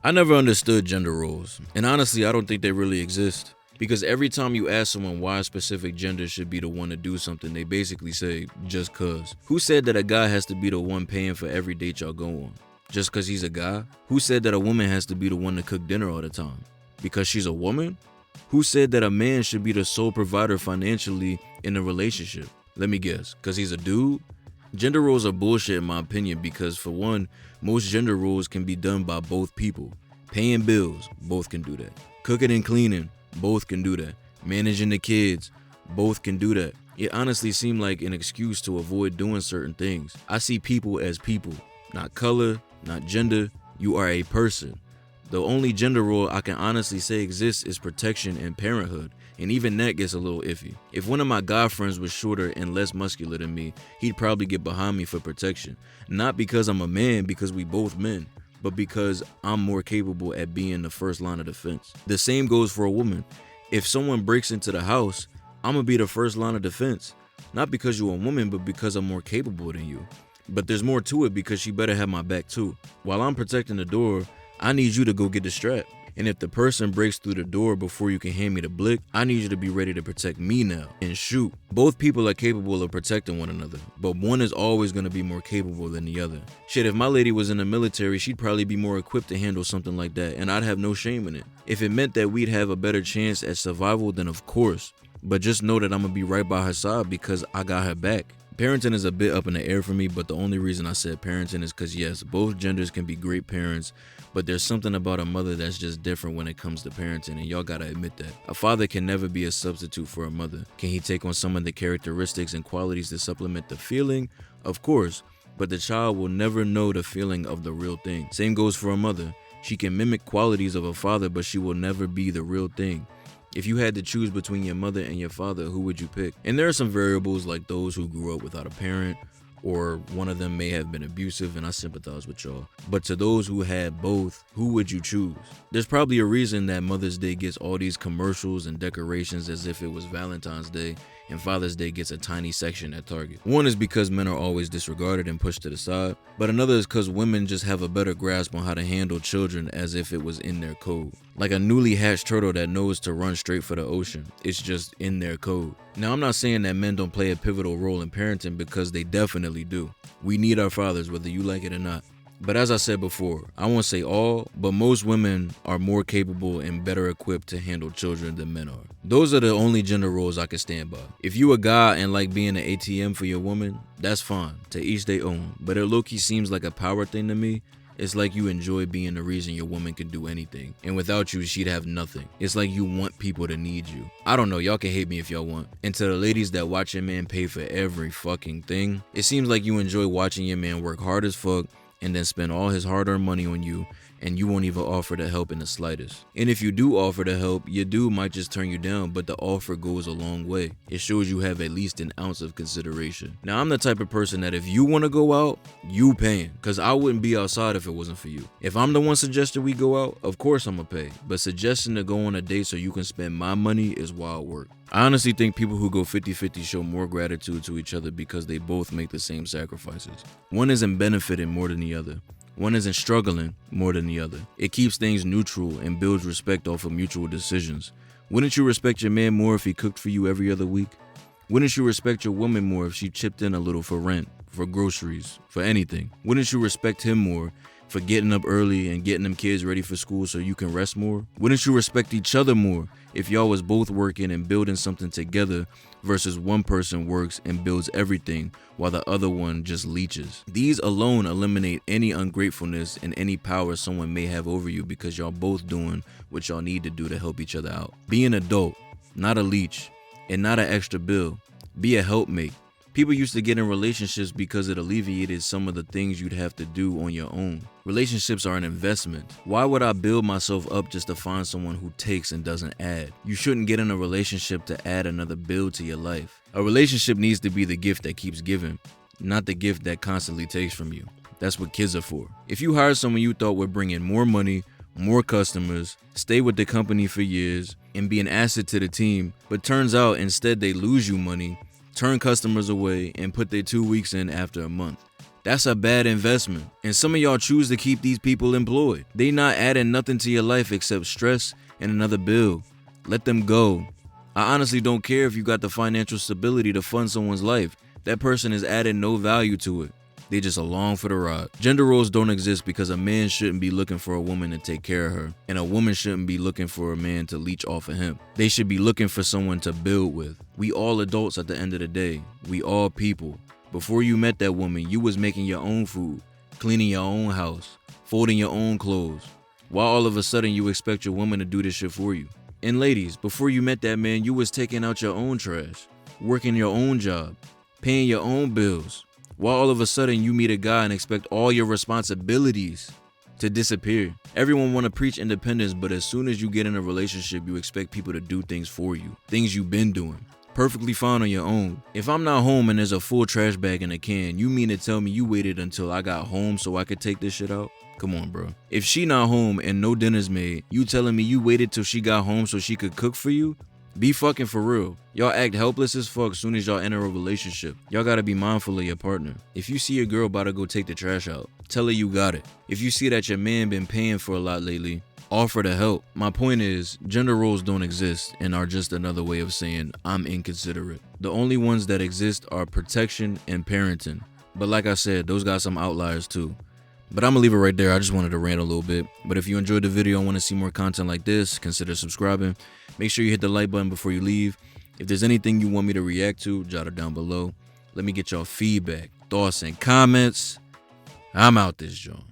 I never understood gender roles, and honestly, I don't think they really exist. Because every time you ask someone why a specific gender should be the one to do something, they basically say, just cuz. Who said that a guy has to be the one paying for every date y'all go on? Just cuz he's a guy? Who said that a woman has to be the one to cook dinner all the time? Because she's a woman? Who said that a man should be the sole provider financially in a relationship? Let me guess, cuz he's a dude? Gender roles are bullshit in my opinion because for one, most gender roles can be done by both people. Paying bills, both can do that. Cooking and cleaning, both can do that. Managing the kids, both can do that. It honestly seemed like an excuse to avoid doing certain things. I see people as people, not color, not gender. You are a person. The only gender role I can honestly say exists is protection and parenthood, and even that gets a little iffy. If one of my guy friends was shorter and less muscular than me, he'd probably get behind me for protection. Not because I'm a man, because we both men, but because I'm more capable at being the first line of defense. The same goes for a woman. If someone breaks into the house, I'm gonna be the first line of defense. Not because you're a woman, but because I'm more capable than you. But there's more to it because she better have my back too. While I'm protecting the door, I need you to go get the strap. And if the person breaks through the door before you can hand me the blick, I need you to be ready to protect me now and shoot. Both people are capable of protecting one another, but one is always going to be more capable than the other. Shit, if my lady was in the military, she'd probably be more equipped to handle something like that, and I'd have no shame in it. If it meant that we'd have a better chance at survival, then of course. But just know that I'm going to be right by her side because I got her back. Parenting is a bit up in the air for me, but the only reason I said parenting is because yes, both genders can be great parents, but there's something about a mother that's just different when it comes to parenting, and y'all gotta admit that. A father can never be a substitute for a mother. Can he take on some of the characteristics and qualities to supplement the feeling? Of course, but the child will never know the feeling of the real thing. Same goes for a mother. She can mimic qualities of a father, but she will never be the real thing. If you had to choose between your mother and your father, who would you pick? And there are some variables like those who grew up without a parent, or one of them may have been abusive, and I sympathize with y'all. But to those who had both, who would you choose? There's probably a reason that Mother's Day gets all these commercials and decorations as if it was Valentine's Day, and Father's Day gets a tiny section at Target. One is because men are always disregarded and pushed to the side, but another is because women just have a better grasp on how to handle children as if it was in their code. Like a newly hatched turtle that knows to run straight for the ocean. It's just in their code. Now, I'm not saying that men don't play a pivotal role in parenting because they definitely do. We need our fathers whether you like it or not. But as I said before, I won't say all, but most women are more capable and better equipped to handle children than men are. Those are the only gender roles I can stand by. If you a guy and like being an ATM for your woman, that's fine, to each their own. But it low-key seems like a power thing to me. It's like you enjoy being the reason your woman can do anything. And without you, she'd have nothing. It's like you want people to need you. I don't know, y'all can hate me if y'all want. And to the ladies that watch your man pay for every fucking thing, it seems like you enjoy watching your man work hard as fuck and then spend all his hard-earned money on you, and you won't even offer to help in the slightest. And if you do offer to help, your dude might just turn you down, but the offer goes a long way. It shows you have at least an ounce of consideration. Now, I'm the type of person that if you want to go out, you paying, because I wouldn't be outside if it wasn't for you. If I'm the one suggesting we go out, of course I'm gonna pay, but suggesting to go on a date so you can spend my money is wild work. I honestly think people who go 50-50 show more gratitude to each other because they both make the same sacrifices. One isn't benefiting more than the other. One isn't struggling more than the other. It keeps things neutral and builds respect off of mutual decisions. Wouldn't you respect your man more if he cooked for you every other week? Wouldn't you respect your woman more if she chipped in a little for rent, for groceries, for anything? Wouldn't you respect him more for getting up early and getting them kids ready for school so you can rest more? Wouldn't you respect each other more if y'all was both working and building something together versus one person works and builds everything while the other one just leeches? These alone eliminate any ungratefulness and any power someone may have over you because y'all both doing what y'all need to do to help each other out. Be an adult, not a leech, and not an extra bill. Be a helpmate. People used to get in relationships because it alleviated some of the things you'd have to do on your own. Relationships are an investment. Why would I build myself up just to find someone who takes and doesn't add? You shouldn't get in a relationship to add another bill to your life. A relationship needs to be the gift that keeps giving, not the gift that constantly takes from you. That's what kids are for. If you hire someone you thought would bring in more money, more customers, stay with the company for years, and be an asset to the team, but turns out instead they lose you money, turn customers away, and put their 2 weeks in after a month, That's a bad investment. And some of y'all choose to keep these people employed. They not adding nothing to your life except stress and another bill. Let them go. I honestly don't care if you got the financial stability to fund someone's life. That person is adding no value to it. They just along for the ride. Gender roles don't exist because a man shouldn't be looking for a woman to take care of her, and a woman shouldn't be looking for a man to leech off of him. They should be looking for someone to build with. We all adults at the end of the day. We all people. Before you met that woman, you was making your own food, cleaning your own house, folding your own clothes. Why all of a sudden you expect your woman to do this shit for you? And ladies, before you met that man, you was taking out your own trash, working your own job, paying your own bills. Why all of a sudden you meet a guy and expect all your responsibilities to disappear? Everyone want to preach independence, but as soon as you get in a relationship, you expect people to do things for you, things you've been doing. Perfectly fine on your own. If I'm not home and there's a full trash bag in a can, you mean to tell me you waited until I got home so I could take this shit out? Come on, bro. If she not home and no dinner's made, you telling me you waited till she got home so she could cook for you? Be fucking for real. Y'all act helpless as fuck soon as y'all enter a relationship. Y'all gotta be mindful of your partner. If you see your girl about to go take the trash out, tell her you got it. If you see that your man been paying for a lot lately, offer to help. My point is, gender roles don't exist and are just another way of saying I'm inconsiderate. The only ones that exist are protection and parenting. But like I said, those got some outliers too. But I'm gonna leave it right there. I just wanted to rant a little bit. But if you enjoyed the video and want to see more content like this, consider subscribing. Make sure you hit the like button before you leave. If there's anything you want me to react to, jot it down below. Let me get y'all feedback, thoughts, and comments. I'm out this joint.